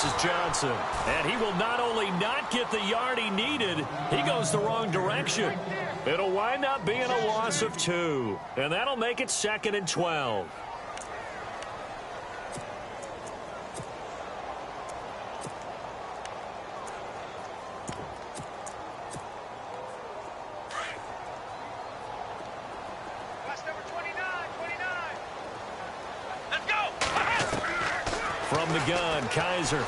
This is Johnson. And he will not only not get the yard he needed, he goes the wrong direction. It'll wind up being a loss of 2. And that'll make it 2nd and 12. From the gun, Kaiser.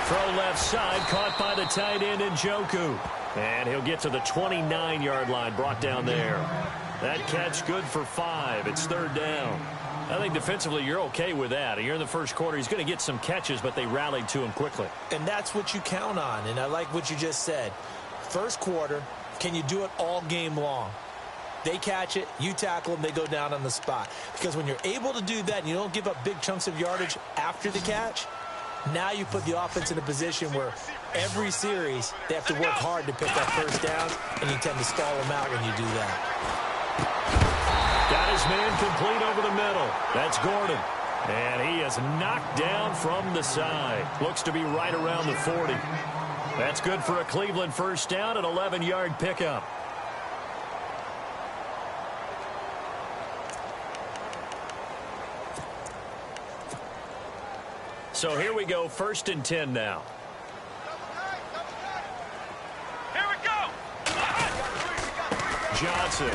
Throw left side, caught by the tight end Njoku. And he'll get to the 29-yard line, brought down there. That catch good for 5. It's 3rd down. I think defensively you're okay with that. Here in the first quarter, he's going to get some catches, but they rallied to him quickly. And that's what you count on, and I like what you just said. First quarter, can you do it all game long? They catch it, you tackle them, they go down on the spot. Because when you're able to do that and you don't give up big chunks of yardage after the catch, now you put the offense in a position where every series they have to work hard to pick up first downs, and you tend to stall them out when you do that. Got his man complete over the middle. That's Gordon. And he is knocked down from the side. Looks to be right around the 40. That's good for a Cleveland first down, an 11-yard pickup. So here we go, 1st and 10 now. Here we go. Johnson.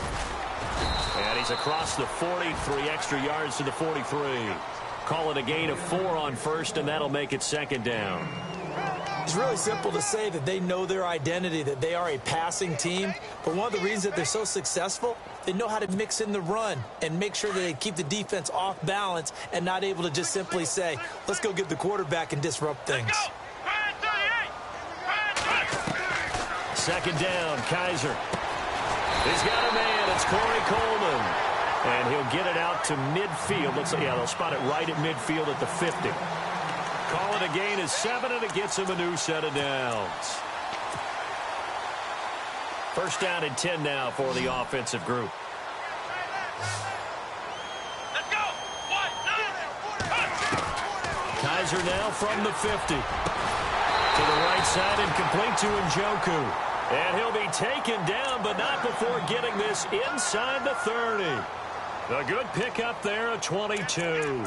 And he's across the 40, 3 extra yards to the 43. Call it a gain of 4 on 1st, and that'll make it 2nd down. It's really simple to say that they know their identity, that they are a passing team. But one of the reasons that they're so successful, they know how to mix in the run and make sure that they keep the defense off balance and not able to just simply say, let's go get the quarterback and disrupt things. 2nd down, Kaiser. He's got a man. It's Corey Coleman. And he'll get it out to midfield. Looks like, yeah, they'll spot it right at midfield at the 50. Call it a gain of 7, and it gets him a new set of downs. 1st down and 10 now for the offensive group. Let's go. Kaiser now from the 50. To the right side and complete to Njoku. And he'll be taken down, but not before getting this inside the 30. A good pickup there, a 22.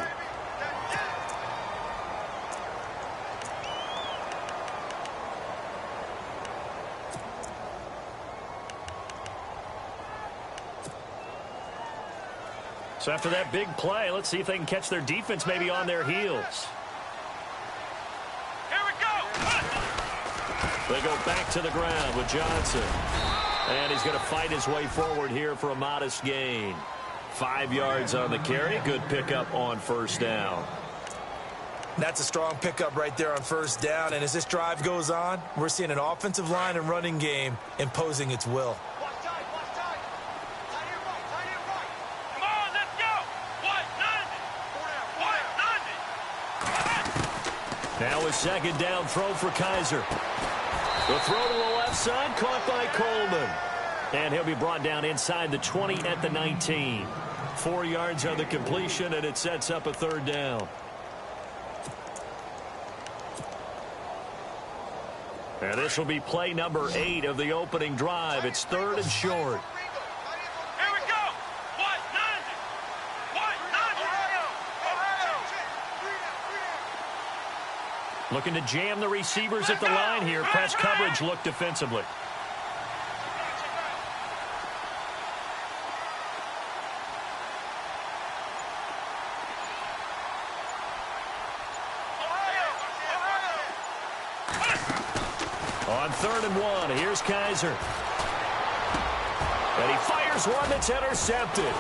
So after that big play, let's see if they can catch their defense maybe on their heels. Here we go. They go back to the ground with Johnson. And he's going to fight his way forward here for a modest gain. 5 yards on the carry. Good pickup on 1st down. That's a strong pickup right there on 1st down. And as this drive goes on, we're seeing an offensive line and running game imposing its will. Now a 2nd down throw for Kaiser. The throw to the left side, caught by Coleman. And he'll be brought down inside the 20 at the 19. 4 yards on the completion, and it sets up a 3rd down. And this will be play number 8 of the opening drive. It's 3rd and short. Here we go. Looking to jam the receivers at the line here. Press coverage look defensively. On 3rd and 1, here's Kaiser. And he fires one that's intercepted.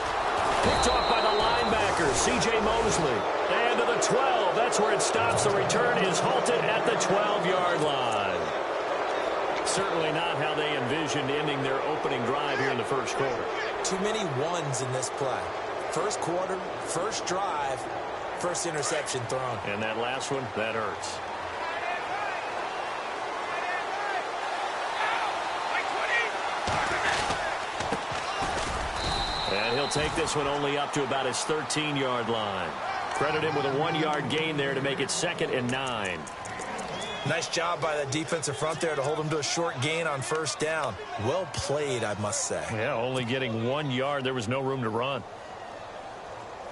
Picked off by the linebacker, C.J. Mosley. And to the 12, that's where it stops. The return is halted at the 12-yard line. Certainly not how they envisioned ending their opening drive here in the first quarter. Too many ones in this play. First quarter, first drive, first interception thrown. And that last one, that hurts. And he'll take this one only up to about his 13-yard line. Credit him with a 1-yard gain there to make it 2nd and 9. Nice job by the defensive front there to hold him to a short gain on first down. Well played, I must say. Yeah, only getting 1 yard. There was no room to run.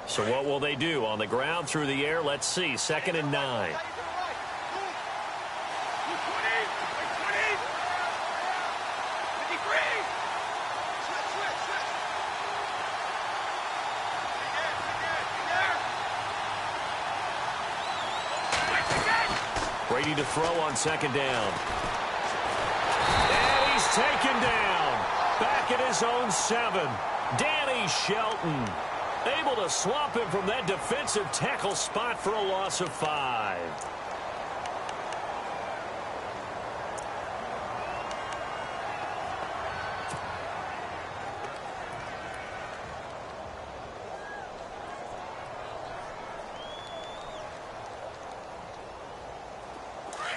So what will they do? On the ground, through the air, let's see. 2nd and 9. Brady to throw on 2nd down. And he's taken down. Back at his own 7. Danny Shelton able to swamp him from that defensive tackle spot for a loss of 5.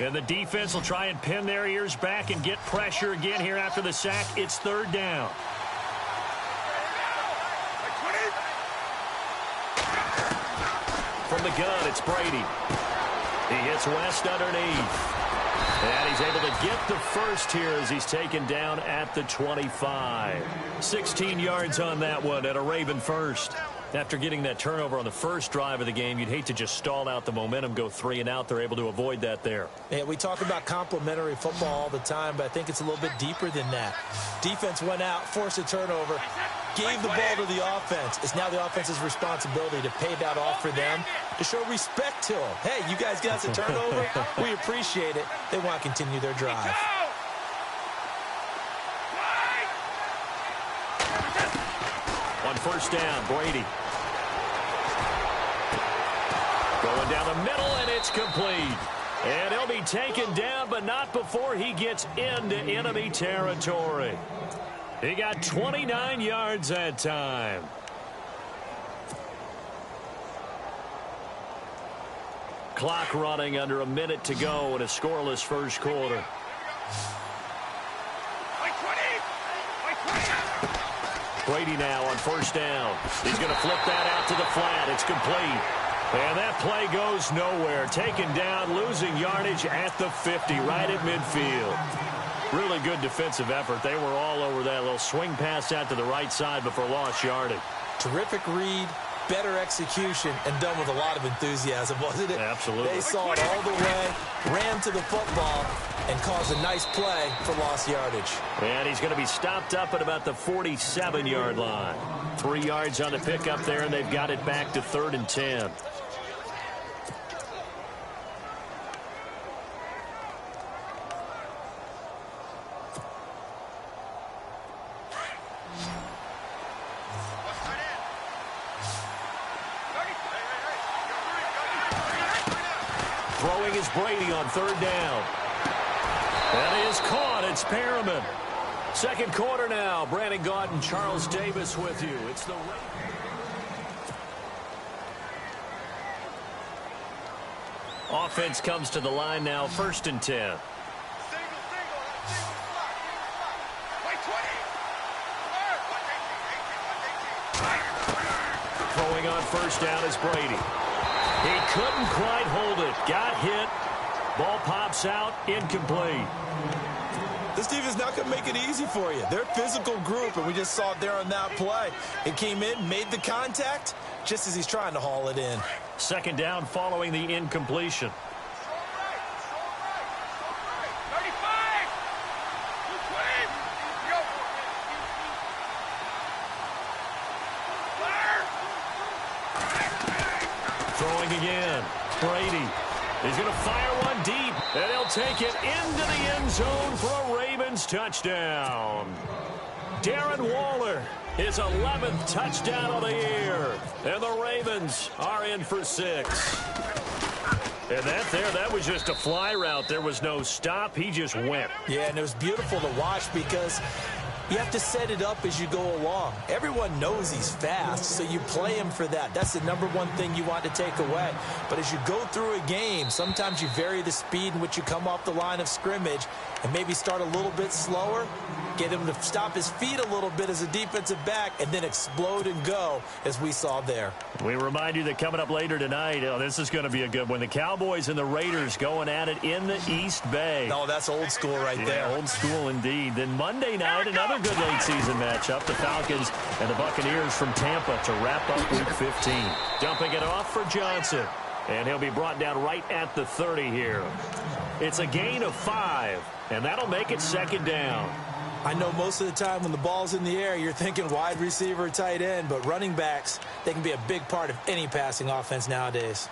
And the defense will try and pin their ears back and get pressure again here after the sack. It's 3rd down. From the gun, it's Brady. He hits West underneath. And he's able to get the first here as he's taken down at the 25. 16 yards on that one at a Raven first. After getting that turnover on the first drive of the game, you'd hate to just stall out the momentum, go 3 and out. They're able to avoid that there. Yeah, we talk about complementary football all the time, but I think it's a little bit deeper than that. Defense went out, forced a turnover, gave the ball to the offense. It's now the offense's responsibility to pay that off for them, to show respect to them. Hey, you guys got us a turnover. We appreciate it. They want to continue their drive. On first down, Brady. Going down the middle, and it's complete. And he'll be taken down, but not before he gets into enemy territory. He got 29 yards that time. Clock running under a minute to go in a scoreless first quarter. Brady now on first down. He's going to flip that out to the flat. It's complete. And that play goes nowhere. Taken down, losing yardage at the 50, right at midfield. Really good defensive effort. They were all over that little swing pass out to the right side before lost yardage. Terrific read, better execution, and done with a lot of enthusiasm, wasn't it? Absolutely. They saw it all the way, ran to the football, and caused a nice play for lost yardage. And he's going to be stopped up at about the 47-yard line. 3 yards on the pickup there, and they've got it back to 3rd and 10. Throwing is Brady on 3rd down. That is caught. It's Perriman. Second quarter now. Brandon Gaudin, Charles Davis with you. It's the offense comes to the line now. 1st and 10. Throwing on first down is Brady. He couldn't quite hold it. Got hit. Ball pops out. Incomplete. This defense is not going to make it easy for you. They're a physical group, and we just saw it there on that play. It came in, made the contact, just as he's trying to haul it in. 2nd down following the incompletion. Throwing again. Brady. He's going to fire one deep, and he'll take it into the end zone for a Ravens touchdown. Darren Waller, his 11th touchdown of the year. And the Ravens are in for 6. And that was just a fly route. There was no stop. He just went. Yeah, and it was beautiful to watch because you have to set it up as you go along. Everyone knows he's fast, so you play him for that. That's the #1 thing you want to take away. But as you go through a game, sometimes you vary the speed in which you come off the line of scrimmage and maybe start a little bit slower. get him to stop his feet a little bit as a defensive back, and then explode and go, as we saw there. We remind you that coming up later tonight, this is going to be a good one. The Cowboys and the Raiders going at it in the East Bay. No, that's old school right there. Old school indeed. Then Monday night, another good late season matchup. The Falcons and the Buccaneers from Tampa to wrap up Week 15. Dumping it off for Johnson. And he'll be brought down right at the 30 here. It's a gain of 5, and that'll make it second down. I know most of the time when the ball's in the air, you're thinking wide receiver, tight end, but running backs, they can be a big part of any passing offense nowadays.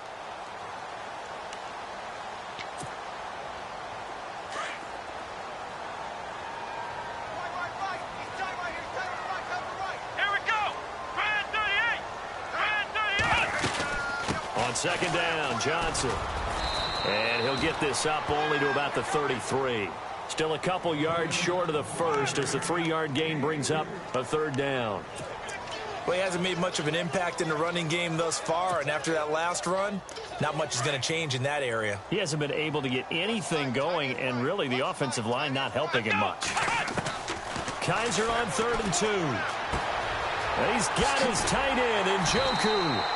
On second down, Johnson. And he'll get this up only to about the 33. Still a couple yards short of the first as the 3-yard gain brings up a third down. Well, he hasn't made much of an impact in the running game thus far, and after that last run, not much is going to change in that area. He hasn't been able to get anything going, and really the offensive line not helping him much. Kaiser on 3rd and 2. And he's got his tight end in Njoku.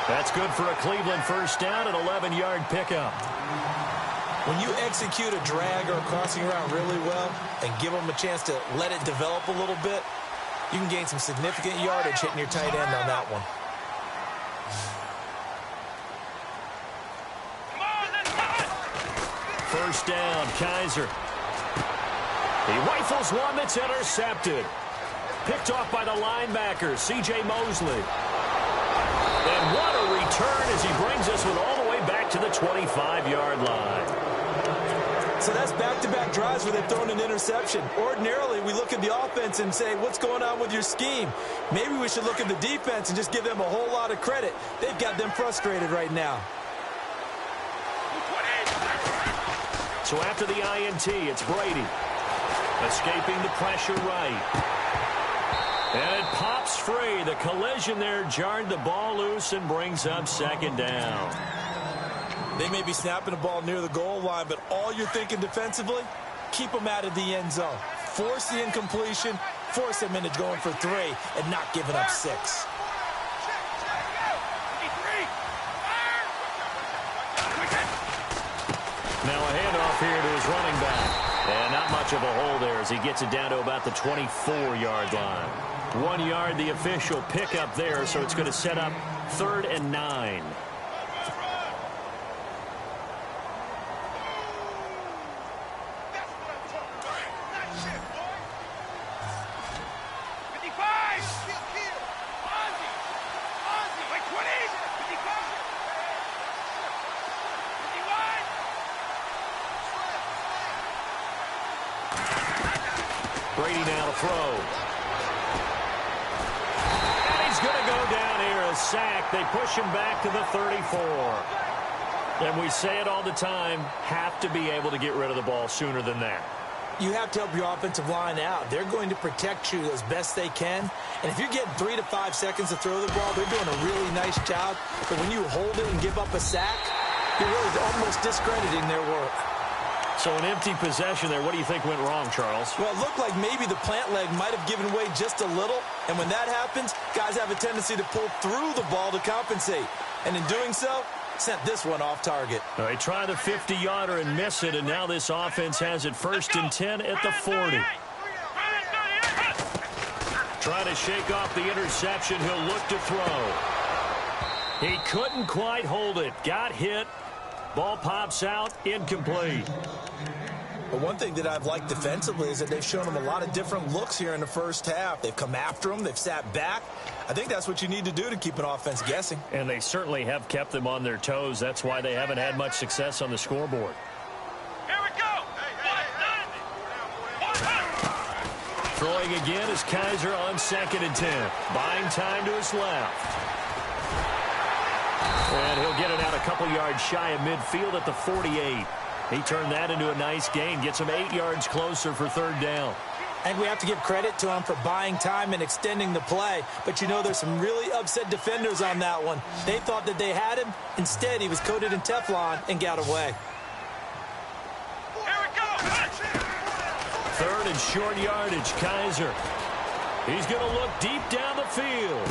That's good for a Cleveland first down, an 11-yard pickup. When you execute a drag or a crossing route really well and give them a chance to let it develop a little bit, you can gain some significant yardage hitting your tight end on that one. First down, Kaiser. He rifles one that's intercepted. Picked off by the linebacker, C.J. Mosley. And what a return as he brings us all the way back to the 25-yard line. So that's back-to-back drives where they've thrown an interception. Ordinarily, we look at the offense and say, what's going on with your scheme? Maybe we should look at the defense and just give them a whole lot of credit. They've got them frustrated right now. So after the INT, it's Brady. Escaping the pressure right. And it pops free. The collision there jarred the ball loose and brings up second down. They may be snapping the ball near the goal line, but all you're thinking defensively, keep them out of the end zone. Force the incompletion, force them into going for 3, and not giving up 6. Now a handoff here to his running back. And not much of a hole there as he gets it down to about the 24-yard line. 1 yard, the official pickup there, so it's going to set up 3rd and 9. Brady now to throw. And he's going to go down here, a sack. They push him back to the 34. And we say it all the time, have to be able to get rid of the ball sooner than that. You have to help your offensive line out. They're going to protect you as best they can. And if you're getting 3 to 5 seconds to throw the ball, they're doing a really nice job. But when you hold it and give up a sack, you're really almost discrediting their work. So an empty possession there. What do you think went wrong, Charles? Well, it looked like maybe the plant leg might have given way just a little. And when that happens, guys have a tendency to pull through the ball to compensate. And in doing so, sent this one off target. They try the 50-yarder and miss it, and now this offense has it 1st and 10 at the 40. Trying to shake off the interception. He'll look to throw. He couldn't quite hold it. Got hit. Ball pops out. Incomplete. But one thing that I've liked defensively is that they've shown him a lot of different looks here in the first half. They've come after him. They've sat back. I think that's what you need to do to keep an offense guessing. And they certainly have kept them on their toes. That's why they haven't had much success on the scoreboard. Here we go. Throwing again is Kaiser on 2nd and 10. Buying time to his left. And he'll get it out a couple yards shy of midfield at the 48. He turned that into a nice gain. Gets him 8 yards closer for 3rd down. I think we have to give credit to him for buying time and extending the play. But, you know, there's some really upset defenders on that one. They thought that they had him. Instead, he was coated in Teflon and got away. Here we go. Third and short yardage, Kaiser. He's going to look deep down the field.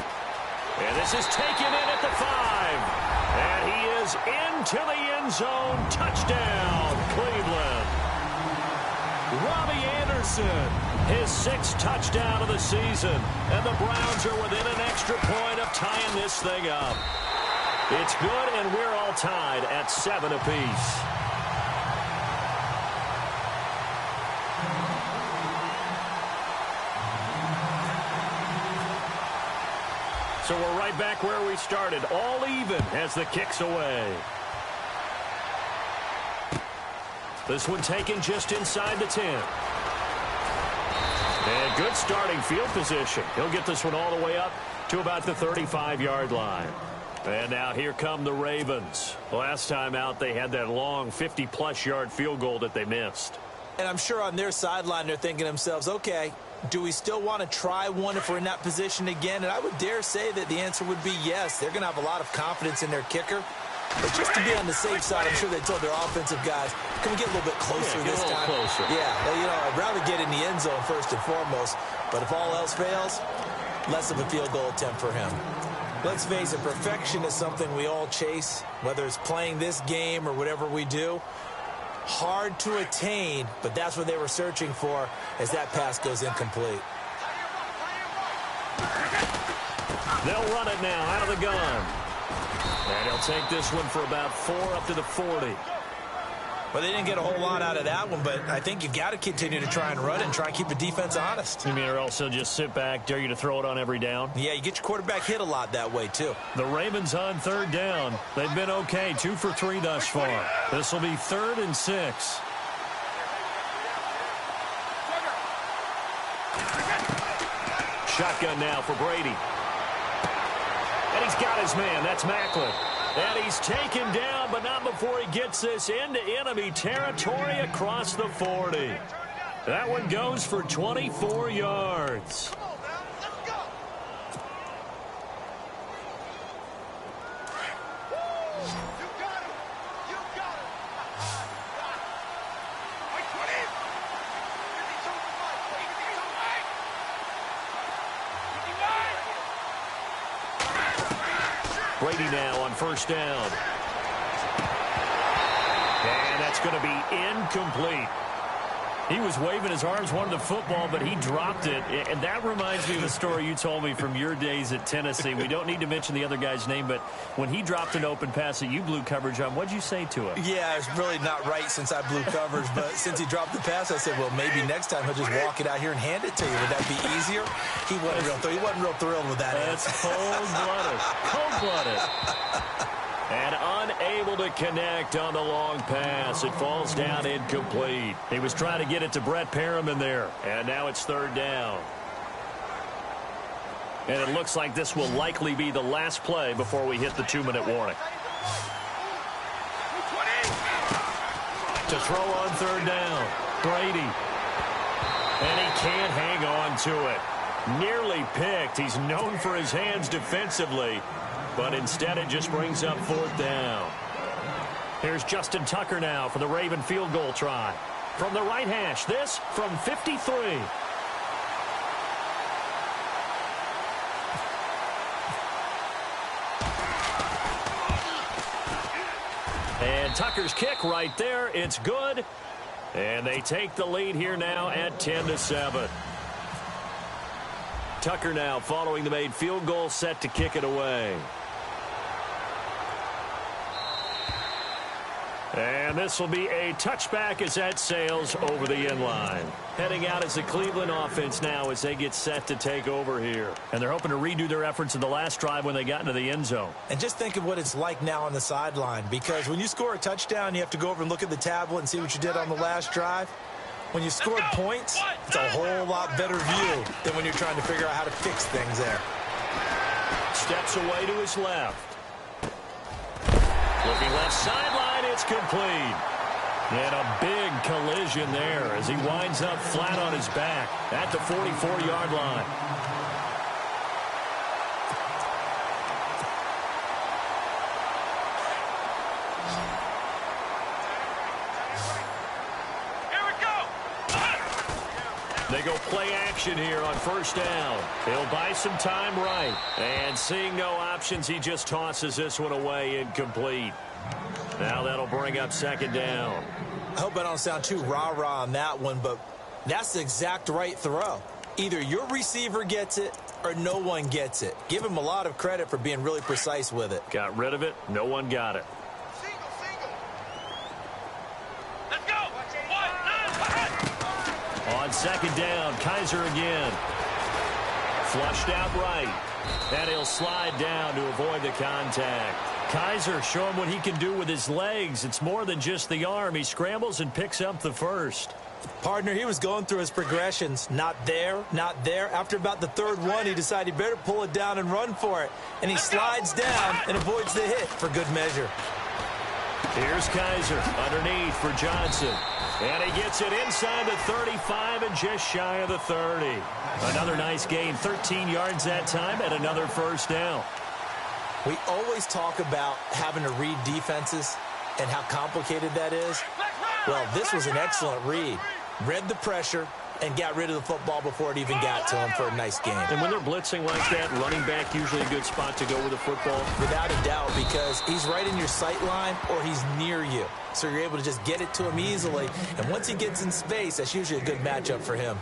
And this is taken in at the 5. And he is into the end zone. Touchdown, Cleveland. Robbie Anderson, his 6th touchdown of the season. And the Browns are within an extra point of tying this thing up. It's good, and we're all tied at 7 apiece. So we're right back where we started, all even as the kick's away. This one taken just inside the 10. And good starting field position. He'll get this one all the way up to about the 35-yard line. And now here come the Ravens. Last time out, they had that long 50-plus yard field goal that they missed. And I'm sure on their sideline they're thinking to themselves, okay, do we still want to try one if we're in that position again? And I would dare say that the answer would be yes. They're going to have a lot of confidence in their kicker. But just to be on the safe side, I'm sure they told their offensive guys, can we get a little bit closer this time? Closer. Yeah, well, you know, I'd rather get in the end zone first and foremost. But if all else fails, less of a field goal attempt for him. Let's face it, perfection is something we all chase, whether it's playing this game or whatever we do. Hard to attain, but that's what they were searching for as that pass goes incomplete. They'll run it now out of the gun. And he'll take this one for about 4 up to the 40. Well, they didn't get a whole lot out of that one, but I think you've got to continue to try and run it and try and keep the defense honest. You mean or else they'll just sit back, dare you to throw it on every down? Yeah, you get your quarterback hit a lot that way, too. The Ravens on 3rd down. They've been okay, 2 for 3 thus far. This will be 3rd and 6. Shotgun now for Brady. And he's got his man. That's Macklin. And he's taken down, but not before he gets this into enemy territory across the 40. That one goes for 24 yards. Brady now on 1st down. And that's going to be incomplete. He was waving his arms, wanted the football, but he dropped it. And that reminds me of the story you told me from your days at Tennessee. We don't need to mention the other guy's name, but when he dropped an open pass that you blew coverage on, what'd you say to him? Yeah, it's really not right since I blew coverage, but since he dropped the pass, I said, well, maybe next time he'll just walk it out here and hand it to you. Would that be easier? He wasn't real thrilled with that. That's cold-blooded. Cold-blooded. And unable to connect on the long pass. It falls down incomplete. He was trying to get it to Brett Perriman there. And now it's 3rd down. And it looks like this will likely be the last play before we hit the 2-minute warning. To throw on 3rd down. Brady. And he can't hang on to it. Nearly picked. He's known for his hands defensively. But instead it just brings up 4th down. Here's Justin Tucker now for the Raven field goal try. From the right hash, this from 53. And Tucker's kick right there. It's good. And they take the lead here now at 10-7. Tucker now following the made field goal, set to kick it away. And this will be a touchback as that sails over the end line. Heading out as the Cleveland offense now as they get set to take over here. And they're hoping to redo their efforts in the last drive when they got into the end zone. And just think of what it's like now on the sideline, because when you score a touchdown, you have to go over and look at the tablet and see what you did on the last drive. When you scored points, it's a whole lot better view than when you're trying to figure out how to fix things there. Steps away to his left. Looking left sideline, it's complete. And a big collision there as he winds up flat on his back at the 44-yard line. They go play action here on first down. He'll buy some time right. And seeing no options, he just tosses this one away incomplete. Now that'll bring up second down. I hope I don't sound too rah-rah on that one, but that's the exact right throw. Either your receiver gets it or no one gets it. Give him a lot of credit for being really precise with it. Got rid of it. No one got it. Let's go. On second down, Kaiser again. Flushed out right. And he'll slide down to avoid the contact. Kaiser showing what he can do with his legs. It's more than just the arm. He scrambles and picks up the first. Partner, he was going through his progressions. Not there, not there. After about the third one, he decided he better pull it down and run for it. And he slides down and avoids the hit for good measure. Here's Kaiser underneath for Johnson. And he gets it inside the 35 and just shy of the 30. Another nice gain, 13 yards that time, and another first down. We always talk about having to read defenses and how complicated that is. Well, this was an excellent read. Read the pressure and got rid of the football before it even got to him for a nice game. And when they're blitzing like that, running back usually a good spot to go with the football? Without a doubt, because he's right in your sight line or he's near you. So you're able to just get it to him easily. And once he gets in space, that's usually a good matchup for him.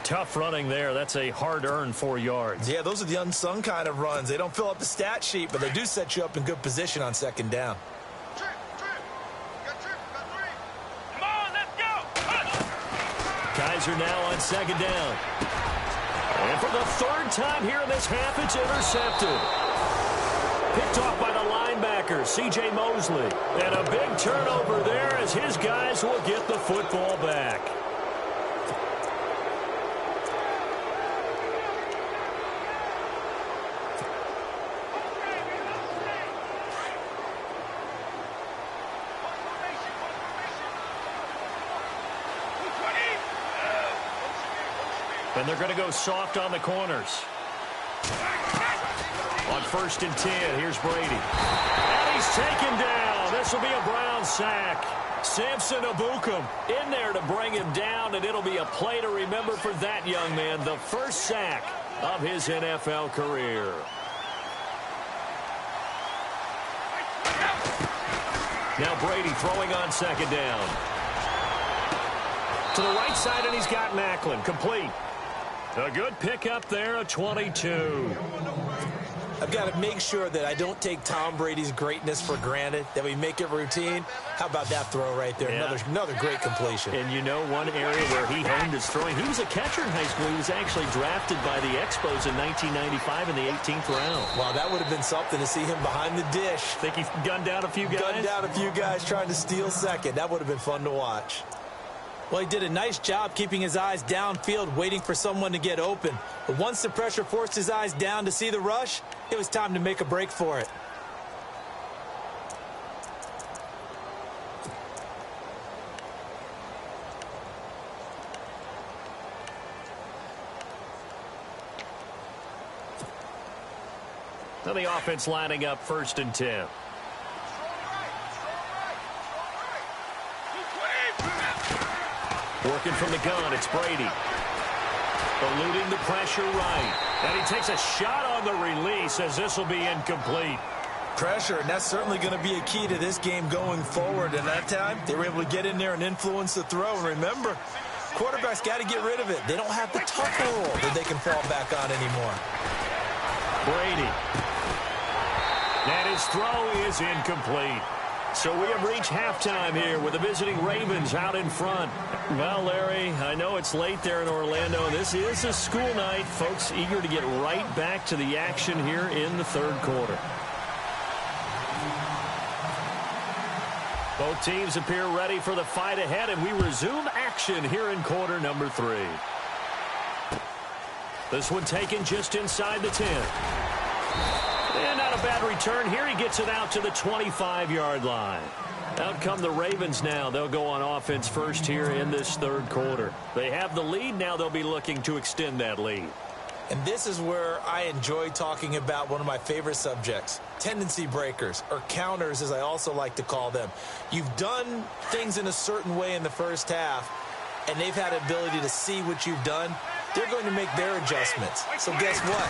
Tough running there. That's a hard-earned 4 yards. Yeah, those are the unsung kind of runs. They don't fill up the stat sheet, but they do set you up in good position on second down. Kaiser now on second down. And for the third time here in this half, it's intercepted. Picked off by the linebacker, C.J. Mosley. And a big turnover there as his guys will get the football back. And they're going to go soft on the corners. On 1st and 10, here's Brady. And he's taken down. This will be a Brown sack. Samson Abukum in there to bring him down, and it'll be a play to remember for that young man. The first sack of his NFL career. Now Brady throwing on second down. To the right side, and he's got Macklin. Complete. A good pickup there, a 22. I've got to make sure that I don't take Tom Brady's greatness for granted, that we make it routine. How about that throw right there? Yeah. Another great completion. And you know one area where he honed his throwing, he was a catcher in high school. He was actually drafted by the Expos in 1995 in the 18th round. Wow, that would have been something to see him behind the dish. Think he's gunned down a few guys? Gunned down a few guys trying to steal second. That would have been fun to watch. Well, he did a nice job keeping his eyes downfield, waiting for someone to get open. But once the pressure forced his eyes down to see the rush, it was time to make a break for it. Now the offense lining up 1st and 10. Working from the gun, it's Brady. Eluding the pressure right. And he takes a shot on the release as this will be incomplete. Pressure, and that's certainly going to be a key to this game going forward. And that time, they were able to get in there and influence the throw. And remember, quarterbacks got to get rid of it. They don't have the tuck rule that they can fall back on anymore. Brady. And his throw is incomplete. So we have reached halftime here with the visiting Ravens out in front. Well, Larry, I know it's late there in Orlando. This is a school night. Folks eager to get right back to the action here in the third quarter. Both teams appear ready for the fight ahead, and we resume action here in quarter number 3. This one taken just inside the 10. And not a bad return here. He gets it out to the 25-yard line. Out come the Ravens now. They'll go on offense first here in this third quarter. They have the lead. Now they'll be looking to extend that lead. And this is where I enjoy talking about one of my favorite subjects, tendency breakers, or counters as I also like to call them. You've done things in a certain way in the first half, and they've had an ability to see what you've done, they're going to make their adjustments. So guess what?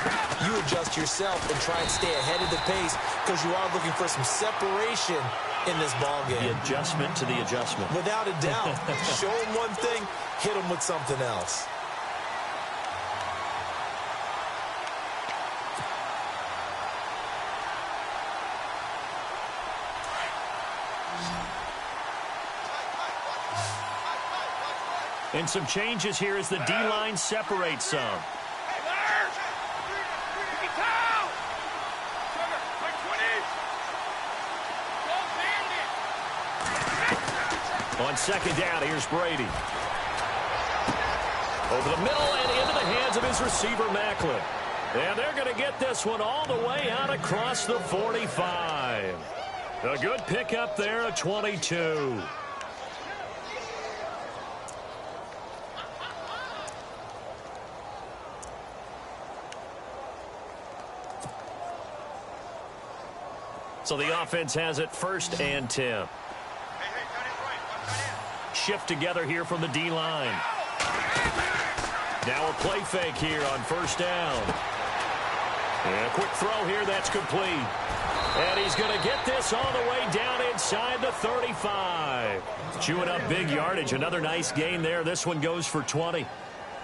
You adjust yourself and try and stay ahead of the pace because you are looking for some separation in this ball game. The adjustment to the adjustment. Without a doubt. Show them one thing, hit them with something else. And some changes here as the D-line separates some. On second down, here's Brady. Over the middle and into the hands of his receiver, Macklin. And they're going to get this one all the way out across the 45. A good pickup there at 22. So the offense has it 1st and 10. Shift together here from the D-line. Now a play fake here on 1st down. And a quick throw here, that's complete. And he's going to get this all the way down inside the 35. Chewing up big yardage. Another nice gain there. This one goes for 20.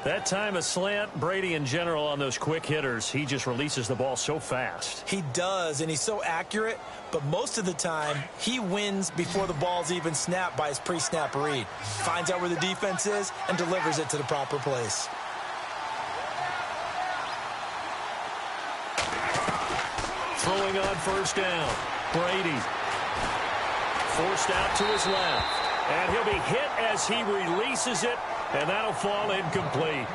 That time a slant, Brady in general on those quick hitters, he just releases the ball so fast. He does, and he's so accurate, but most of the time he wins before the ball's even snapped by his pre-snap read. Finds out where the defense is and delivers it to the proper place. Throwing on 1st down, Brady. Forced out to his left, and he'll be hit as he releases it. And that'll fall incomplete.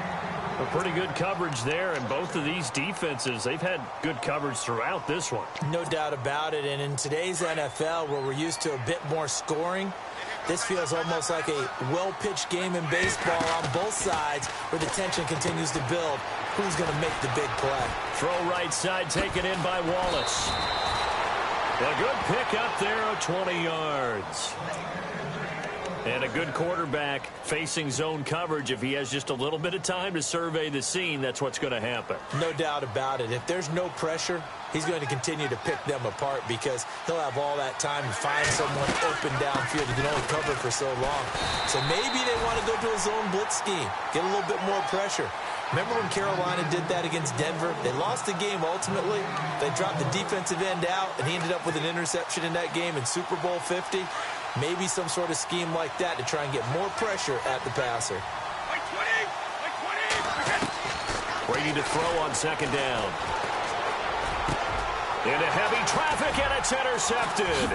A pretty good coverage there, and both of these defenses, they've had good coverage throughout this one. No doubt about it, and in today's NFL, where we're used to a bit more scoring, this feels almost like a well-pitched game in baseball on both sides, where the tension continues to build. Who's going to make the big play? Throw right side taken in by Wallace. A good pick up there of 20 yards. And a good quarterback facing zone coverage. If he has just a little bit of time to survey the scene, that's what's going to happen. No doubt about it. If there's no pressure, he's going to continue to pick them apart because he'll have all that time to find someone open downfield. He can only cover for so long. So maybe they want to go to a zone blitz scheme, get a little bit more pressure. Remember when Carolina did that against Denver? They lost the game ultimately. They dropped the defensive end out, and he ended up with an interception in that game in Super Bowl 50. Maybe some sort of scheme like that to try and get more pressure at the passer. Brady to throw on 2nd down. Into heavy traffic, and it's intercepted.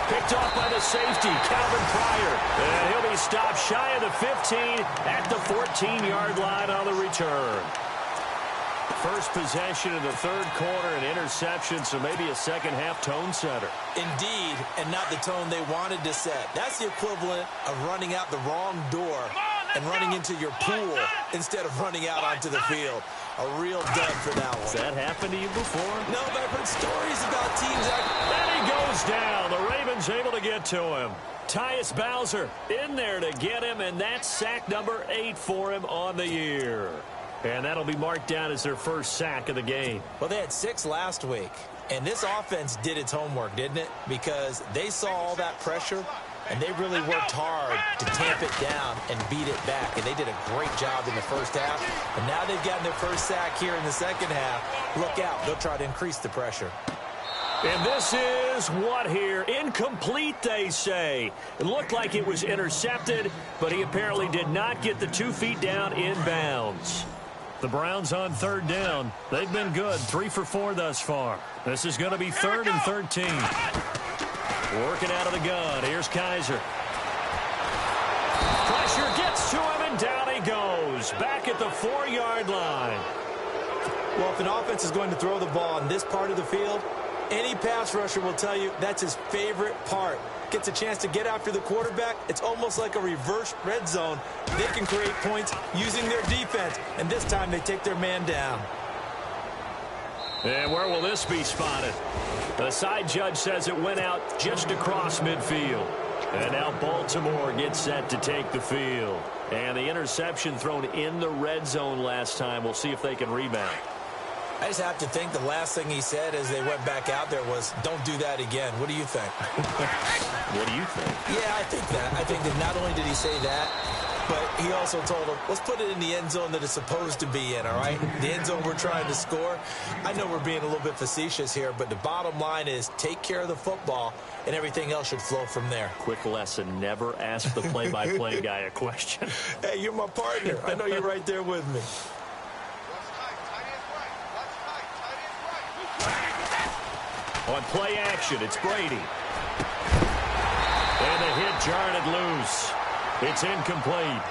Picked off by the safety, Calvin Pryor. And he'll be stopped shy of the 15 at the 14-yard line on the return. First possession of the 3rd quarter, an interception, so maybe a second-half tone setter. Indeed, and not the tone they wanted to set. That's the equivalent of running out the wrong door and running into your pool instead of running out onto the field. A real dud for that one. Has that happened to you before? No, but I've heard stories about teams that... And he goes down. The Ravens able to get to him. Tyus Bowser in there to get him, and that's sack number 8 for him on the year. And that'll be marked down as their first sack of the game. Well, they had 6 last week. And this offense did its homework, didn't it? Because they saw all that pressure, and they really worked hard to tamp it down and beat it back. And they did a great job in the first half. And now they've gotten their first sack here in the second half. Look out. They'll try to increase the pressure. And this is what here? Incomplete, they say. It looked like it was intercepted, but he apparently did not get the 2 feet down in bounds. The Browns on 3rd down. They've been good, 3 for 4 thus far. This is going to be 3rd and 13. Working out of the gun. Here's Kaiser. Pressure gets to him, and down he goes. Back at the 4-yard line. Well, if an offense is going to throw the ball on this part of the field, any pass rusher will tell you that's his favorite part. Gets a chance to get after the quarterback. It's almost like a reverse red zone. They can create points using their defense, and this time they take their man down. And where will this be spotted? The side judge says it went out just across midfield. And now Baltimore gets set to take the field. And the interception thrown in the red zone last time. We'll see if they can rebound. I just have to think the last thing he said as they went back out there was, don't do that again. What do you think? What do you think? Yeah, I think that. I think that not only did he say that, but he also told him, let's put it in the end zone that it's supposed to be in, all right? The end zone we're trying to score. I know we're being a little bit facetious here, but the bottom line is take care of the football, and everything else should flow from there. Quick lesson, never ask the play-by-play guy a question. Hey, you're my partner. I know you're right there with me. On play action, it's Brady. And the hit jarred it loose. It's incomplete.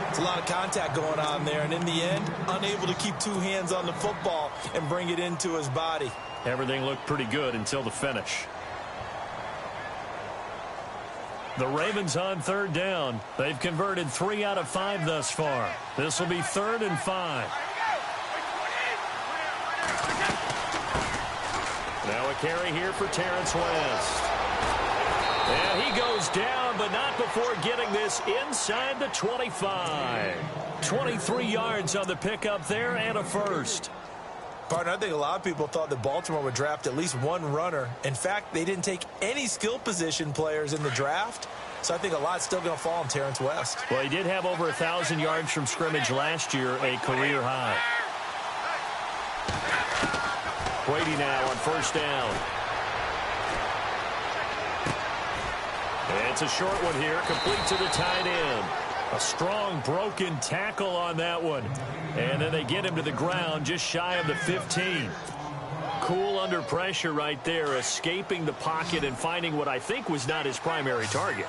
It's a lot of contact going on there, and in the end, unable to keep two hands on the football and bring it into his body. Everything looked pretty good until the finish. The Ravens on third down. They've converted 3 out of 5 thus far. This will be 3rd and 5. Now a carry here for Terrence West. And he goes down, but not before getting this inside the 25. 23 yards on the pickup there and a first. Partner, I think a lot of people thought that Baltimore would draft at least one runner. In fact, they didn't take any skill position players in the draft. So I think a lot's still going to fall on Terrence West. Well, he did have over 1,000 yards from scrimmage last year, a career high. Brady now on first down. It's a short one here, complete to the tight end. A strong broken tackle on that one. And then they get him to the ground just shy of the 15. Cool under pressure right there, escaping the pocket and finding what I think was not his primary target.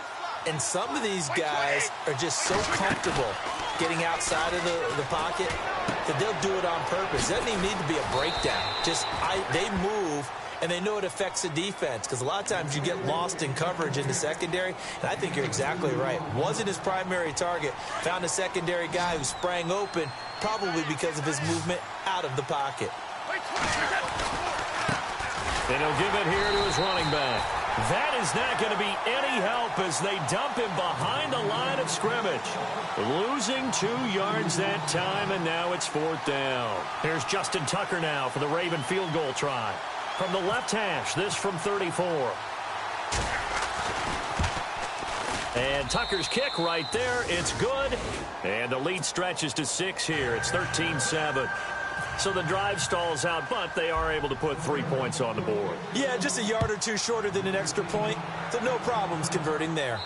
And some of these guys are just so comfortable getting outside of the pocket that they'll do it on purpose. It doesn't even need to be a breakdown. They move, and they know it affects the defense because a lot of times you get lost in coverage in the secondary, and I think you're exactly right. Wasn't his primary target. Found a secondary guy who sprang open, probably because of his movement out of the pocket. And he'll give it here to his running back. That is not going to be any help as they dump him behind the line of scrimmage. Losing 2 yards that time, and now it's 4th down. Here's Justin Tucker now for the Raven field goal try. From the left hash, this from 34. And Tucker's kick right there. It's good. And the lead stretches to 6 here. It's 13-7. So the drive stalls out, but they are able to put 3 points on the board. Yeah, just a yard or two shorter than an extra point. So no problems converting there.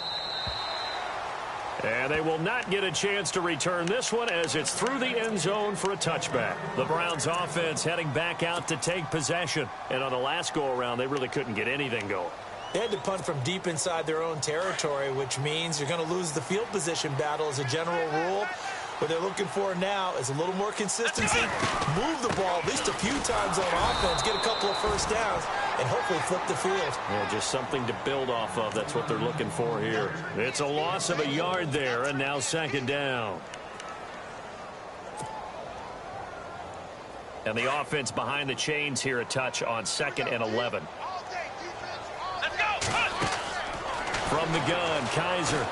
And they will not get a chance to return this one as it's through the end zone for a touchback. The Browns offense heading back out to take possession. And on the last go-around, they really couldn't get anything going. They had to punt from deep inside their own territory, which means you're going to lose the field position battle as a general rule. What they're looking for now is a little more consistency, move the ball at least a few times on offense, get a couple of first downs, and hopefully flip the field. Yeah, just something to build off of. That's what they're looking for here. It's a loss of a yard there, and now 2nd down. And the offense behind the chains here a touch on 2nd and 11. Let's go! From the gun, Kaiser.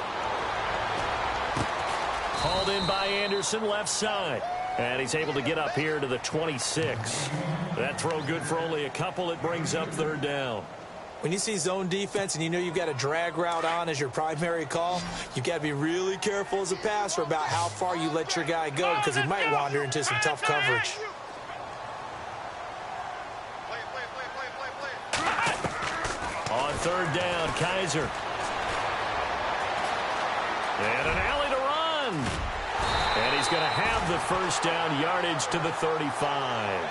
Called in by Anderson, left side. And he's able to get up here to the 26. That throw good for only a couple. It brings up 3rd down. When you see zone defense and you know you've got a drag route on as your primary call, you've got to be really careful as a passer about how far you let your guy go because he might wander into some tough coverage. On 3rd down, Kaiser. And an alley to run. And he's going to have the first down, yardage to the 35.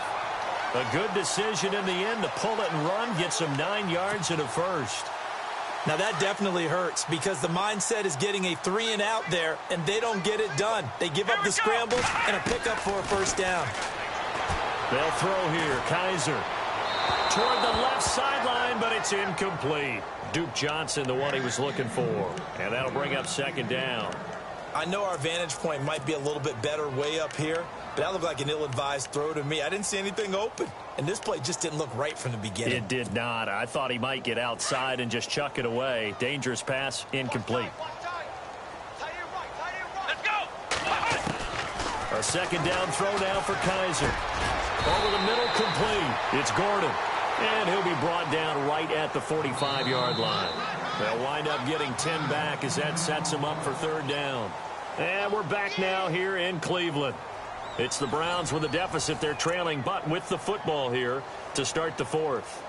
A good decision in the end to pull it and run, get some 9 yards and a first. Now that definitely hurts because the mindset is getting a 3 and out there, and they don't get it done. They give up the scrambles and a pickup for a first down. They'll throw here, Kaiser. Toward the left sideline, but it's incomplete. Duke Johnson, the one he was looking for. And that'll bring up 2nd down. I know our vantage point might be a little bit better way up here, but that looked like an ill-advised throw to me. I didn't see anything open, and this play just didn't look right from the beginning. It did not. I thought he might get outside and just chuck it away. Dangerous pass, incomplete. Let's go. A second down throw now for Kaiser. Over the middle, complete. It's Gordon. And he'll be brought down right at the 45-yard line. They'll wind up getting 10 back as that sets them up for third down. And we're back now here in Cleveland. It's the Browns with a deficit. They're trailing, but with the football here to start the fourth.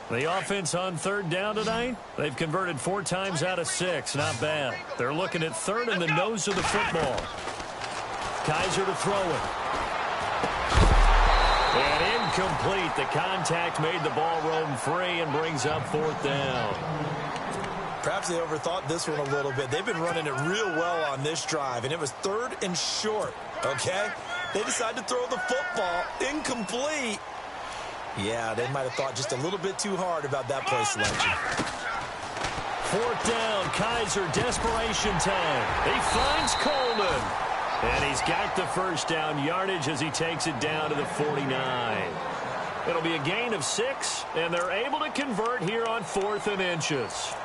The offense on third down tonight, they've converted 4 times out of 6. Not bad. They're looking at third in the nose of the football. Kaiser to throw it. And incomplete. The contact made the ball roam free and brings up fourth down. Perhaps they overthought this one a little bit. They've been running it real well on this drive, and it was third and short, okay? They decided to throw the football incomplete. Yeah, they might have thought just a little bit too hard about that play selection. Fourth down, Kaiser, desperation time. He finds Coleman. And he's got the first down yardage as he takes it down to the 49. It'll be a gain of 6, and they're able to convert here on 4th and inches.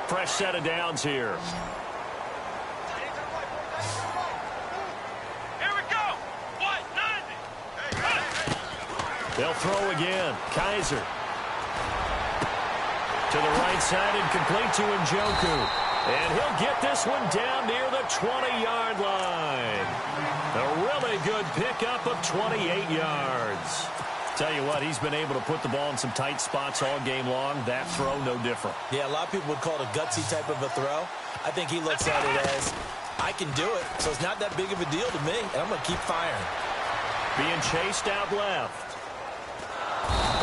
Fresh set of downs here. They'll throw again. Kaiser. To the right side and complete to Njoku. And he'll get this one down near the 20-yard line. A really good pickup of 28 yards. Tell you what, he's been able to put the ball in some tight spots all game long. That throw, no different. Yeah, a lot of people would call it a gutsy type of a throw. I think he looks at it as, I can do it, so it's not that big of a deal to me, and I'm going to keep firing. Being chased out left.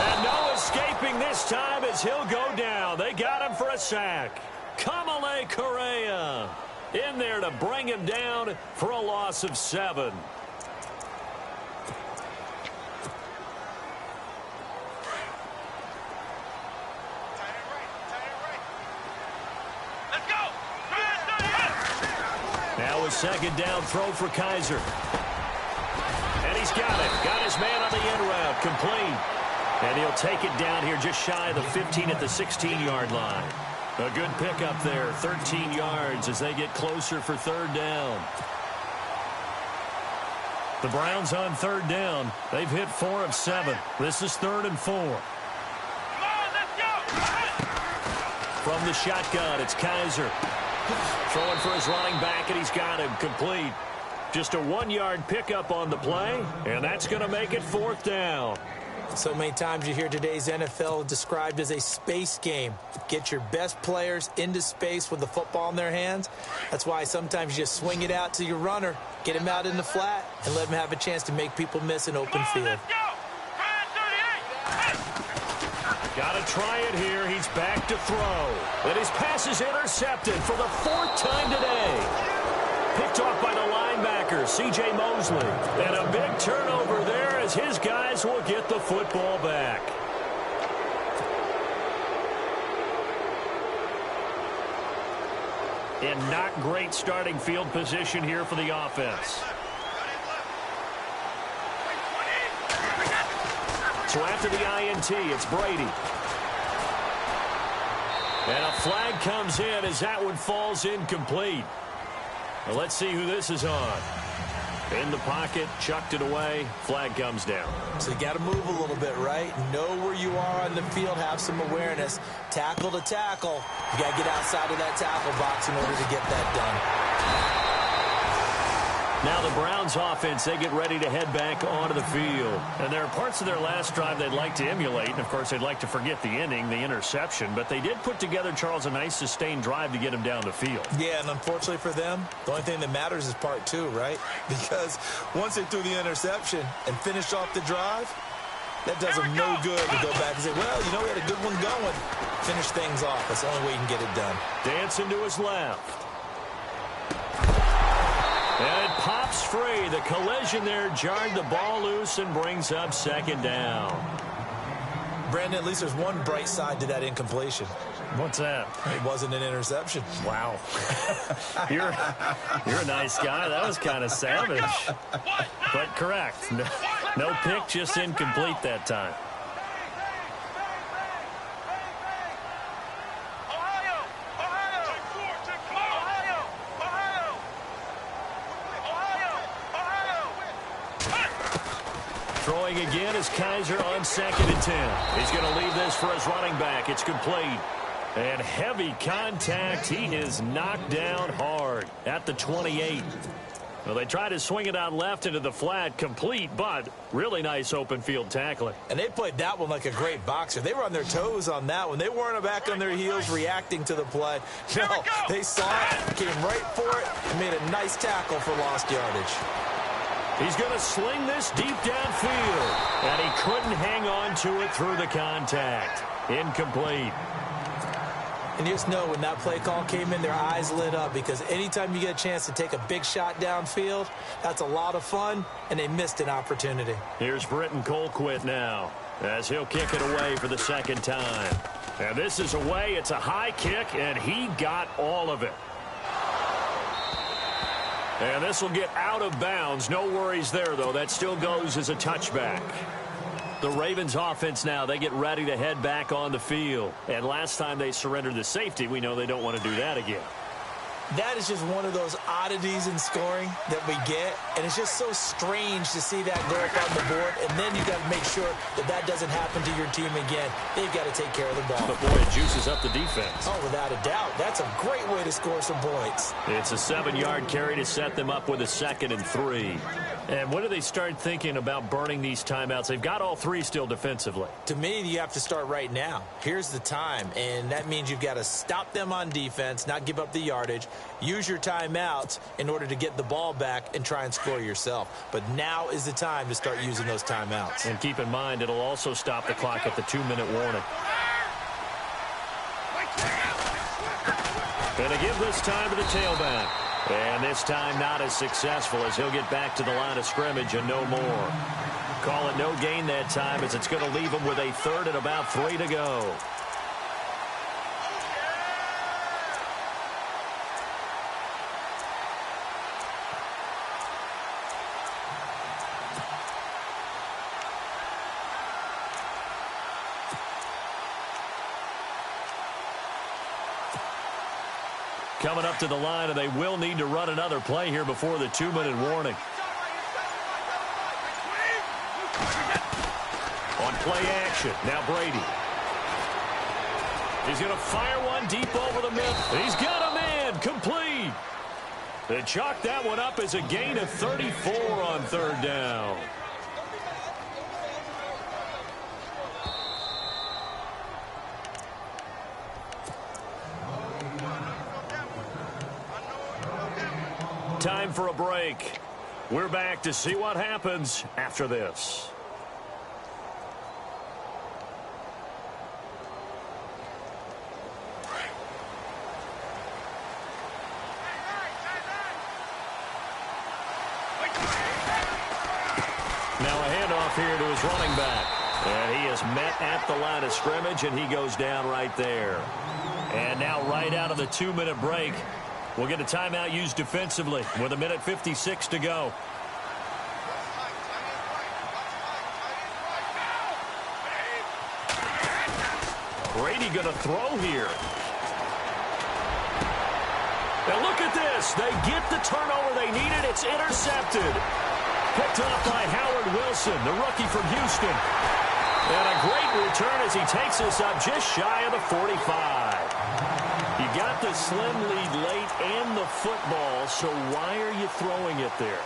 And no escaping this time as he'll go down. They got him for a sack. Kamale Correa in there to bring him down for a loss of 7. Let's go. Now a second down throw for Kaiser. And he's got it. Got his man on the end route. Complete. And he'll take it down here just shy of the 15 at the 16-yard line. A good pickup there, 13 yards as they get closer for third down. The Browns on third down. They've hit 4 of 7. This is 3rd and 4. Come on, let's go. From the shotgun, it's Kaiser. Throwing for his running back, and he's got him complete. Just a 1-yard pickup on the play, and that's going to make it 4th down. So many times you hear today's NFL described as a space game. Get your best players into space with the football in their hands. That's why sometimes you just swing it out to your runner, get him out in the flat, and let him have a chance to make people miss an open field. Let's go. Got to try it here. He's back to throw. And his pass is intercepted for the 4th time today. Picked off by the linebacker, C.J. Mosley. And a big turnover there as his guys will get the football back. And not great starting field position here for the offense. So after the INT, it's Brady. And a flag comes in as that one falls incomplete. Well, let's see who this is on. In the pocket, chucked it away, flag comes down. So you got to move a little bit, right? Know where you are on the field, have some awareness. Tackle to tackle. You got to get outside of that tackle box in order to get that done. Now the Browns offense, they get ready to head back onto the field. And there are parts of their last drive they'd like to emulate. And, of course, they'd like to forget the inning, the interception. But they did put together, Charles, a nice sustained drive to get him down the field. Yeah, and unfortunately for them, the only thing that matters is part 2, right? Because once they threw the interception and finished off the drive, that does them no good to go back and say, well, you know, we had a good one going. Finish things off. That's the only way you can get it done. Dancing to his left. And it pops free. The collision there jarred the ball loose and brings up second down. Brandon, at least there's one bright side to that incompletion. What's that? It wasn't an interception. Wow. You're a nice guy. That was kind of savage. But correct. No pick, just incomplete that time. Throwing again is Kaiser on 2nd and 10. He's going to leave this for his running back. It's complete. And heavy contact. He is knocked down hard at the 28. Well, they tried to swing it out left into the flat, complete, but really nice open field tackling. And they played that one like a great boxer. They were on their toes on that one. They weren't back on their heels reacting to the play. No, they saw it, came right for it, and made a nice tackle for lost yardage. He's going to sling this deep downfield, and he couldn't hang on to it through the contact. Incomplete. And you just know when that play call came in, their eyes lit up, because anytime you get a chance to take a big shot downfield, that's a lot of fun, and they missed an opportunity. Here's Britton Colquitt now, as he'll kick it away for the second time. And this is away. It's a high kick, and he got all of it. And this will get out of bounds. No worries there, though. That still goes as a touchback. The Ravens offense now, they get ready to head back on the field. And last time they surrendered the safety, we know they don't want to do that again. That is just one of those oddities in scoring that we get, and it's just so strange to see that go up on the board, and then you got to make sure that that doesn't happen to your team again. They've got to take care of the ball. But, boy, it juices up the defense. Oh, without a doubt. That's a great way to score some points. It's a 7-yard carry to set them up with a 2nd and 3. And when do they start thinking about burning these timeouts? They've got all 3 still defensively. To me, you have to start right now. Here's the time, and that means you've got to stop them on defense, not give up the yardage, use your timeouts in order to get the ball back and try and score yourself. But now is the time to start using those timeouts. And keep in mind, it'll also stop the clock at the 2-minute warning. And to give this time to the tailback. And this time not as successful, as he'll get back to the line of scrimmage and no more. Call it no gain that time, as it's going to leave him with a 3rd and about 3 to go. Coming up to the line, and they will need to run another play here before the 2-minute warning. On play action, now Brady. He's going to fire one deep over the middle. He's got a man, complete. They chalk that one up as a gain of 34 on 3rd down. Time for a break. We're back to see what happens after this. Now a handoff here to his running back. And he is met at the line of scrimmage, and he goes down right there. And now right out of the 2-minute break, we'll get a timeout used defensively with 1:56 to go. Brady going to throw here. Now look at this. They get the turnover they needed. It's intercepted. Picked off by Howard Wilson, the rookie from Houston. And a great return as he takes this up just shy of the 45. You got the slim lead late and the football, so why are you throwing it there?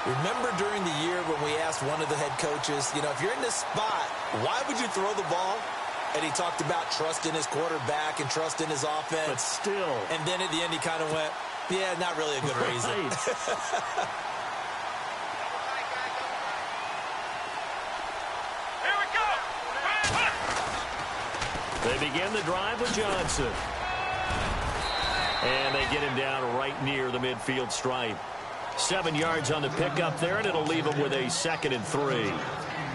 Remember during the year when we asked one of the head coaches, you know, if you're in this spot, why would you throw the ball? And he talked about trust in his quarterback and trust in his offense. But still. And then at the end he kind of went, yeah, not really a good reason. Right. They begin the drive with Johnson. And they get him down right near the midfield stripe. 7 yards on the pickup there, and it'll leave them with a 2nd and 3.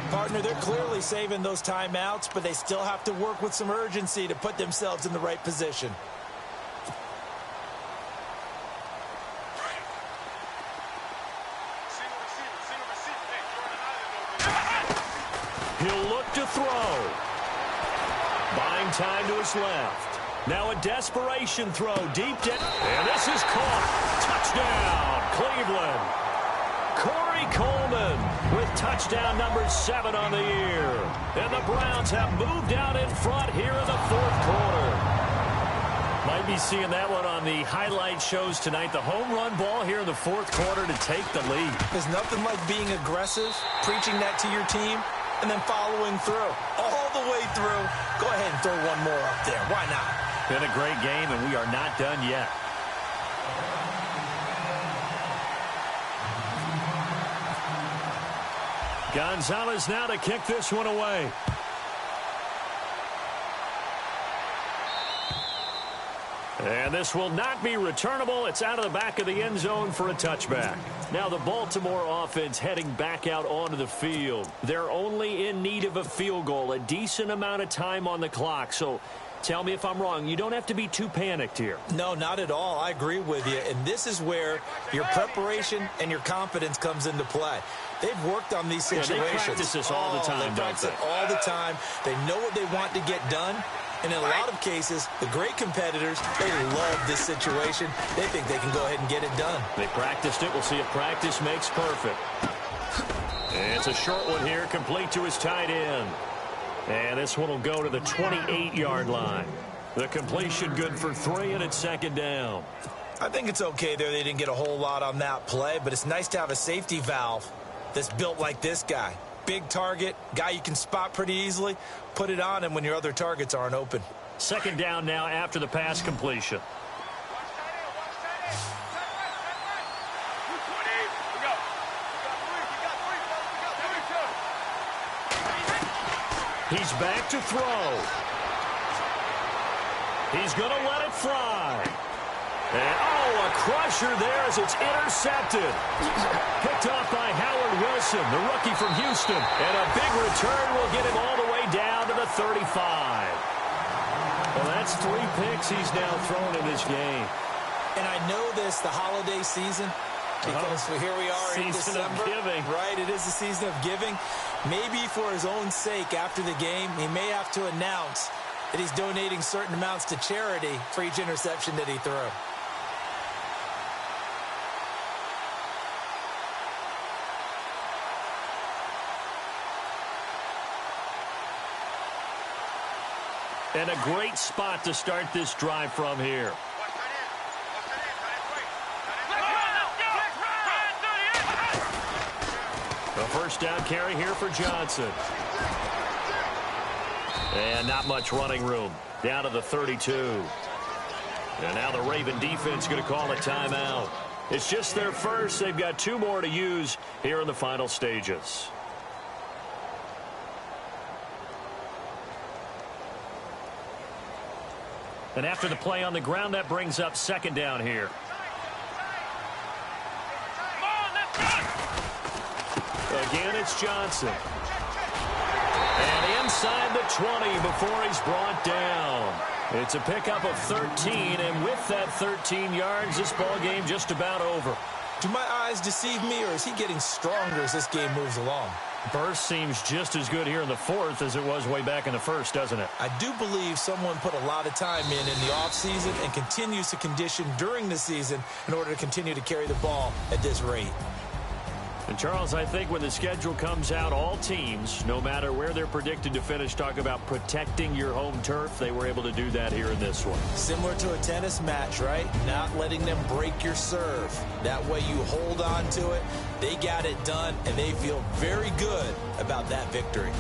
Partner, they're clearly saving those timeouts, but they still have to work with some urgency to put themselves in the right position. He'll look to throw. Buying time to his left. Now a desperation throw deep down. And this is caught. Touchdown, Cleveland. Corey Coleman with touchdown number 7 on the year. And the Browns have moved out in front here in the 4th quarter. Might be seeing that one on the highlight shows tonight. The home run ball here in the 4th quarter to take the lead. There's nothing like being aggressive, preaching that to your team, and then following through. All the way through. Go ahead and throw one more up there. Why not? Been a great game, and we are not done yet. Gonzalez now to kick this one away. And this will not be returnable. It's out of the back of the end zone for a touchback. Now the Baltimore offense heading back out onto the field. They're only in need of a field goal, a decent amount of time on the clock. So tell me if I'm wrong. You don't have to be too panicked here. No, not at all. I agree with you. And this is where your preparation and your confidence comes into play. They've worked on these situations. Yeah, they practice this all the time, they practice it all the time. They know what they want to get done. And in a lot of cases, the great competitors, they love this situation. They think they can go ahead and get it done. They practiced it. We'll see if practice makes perfect. And it's a short one here, complete to his tight end. And this one will go to the 28-yard line. The completion good for 3, and it's 2nd down. I think it's okay there. They didn't get a whole lot on that play, but it's nice to have a safety valve that's built like this guy. Big target, guy you can spot pretty easily. Put it on him when your other targets aren't open. 2nd down now after the pass completion. He's back to throw. He's going to let it fly. And, a crusher there as it's intercepted. Picked off by Howard Wilson, the rookie from Houston. And a big return will get him all the way down to the 35. Well, that's 3 picks he's now thrown in this game. And I know this, the holiday season, because here we are in December. Season of giving. Right, it is the season of giving. Maybe for his own sake after the game, he may have to announce that he's donating certain amounts to charity for each interception that he threw. And a great spot to start this drive from here. A first down carry here for Johnson. And not much running room. Down to the 32. And now the Raven defense going to call a timeout. It's just their first. They've got 2 more to use here in the final stages. And after the play on the ground, that brings up 2nd down here. Again, it's Johnson. And inside the 20 before he's brought down. It's a pickup of 13, and with that 13 yards, this ball game just about over. Do my eyes deceive me, or is he getting stronger as this game moves along? Burst seems just as good here in the 4th as it was way back in the 1st, doesn't it? I do believe someone put a lot of time in the offseason and continues to condition during the season in order to continue to carry the ball at this rate. And, Charles, I think when the schedule comes out, all teams, no matter where they're predicted to finish, talk about protecting your home turf. They were able to do that here in this one. Similar to a tennis match, right? Not letting them break your serve. That way you hold on to it. They got it done, and they feel very good about that victory.